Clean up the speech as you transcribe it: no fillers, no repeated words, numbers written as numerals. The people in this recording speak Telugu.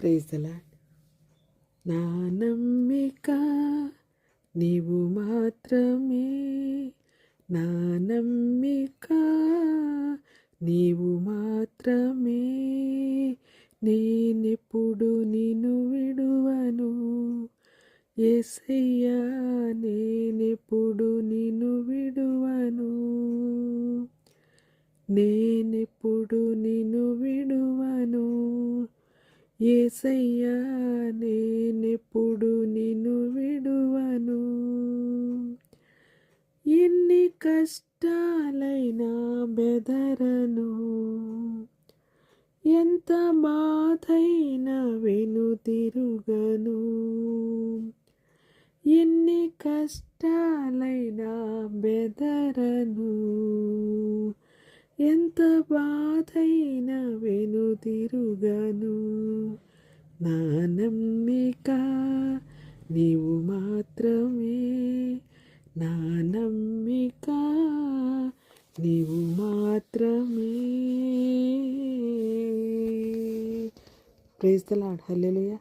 Praise the lord. నా నమ్మిక నీవు మాత్రమే, నా నమ్మిక నీవు మాత్రమే, నేనెప్పుడు నిన్ను విడువను యేసయ్యా, నేనెప్పుడు నిన్ను విడువను, నేనెప్పుడు నిన్ను విడువను యేసయ్యా, నేనెప్పుడు నిన్ను విడువను. ఎన్ని కష్టాలైనా బెదరను, ఎంత బాధైనా వెనుతిరుగను, ఎన్ని కష్టాలైనా బెదరను, ఎంత బాధైనా వెనుతిరుగను. నా నమ్మిక నీవు మాత్రమే, నా నమ్మిక నీవు మాత్రమే. Praise the lord. హల్లెలూయా.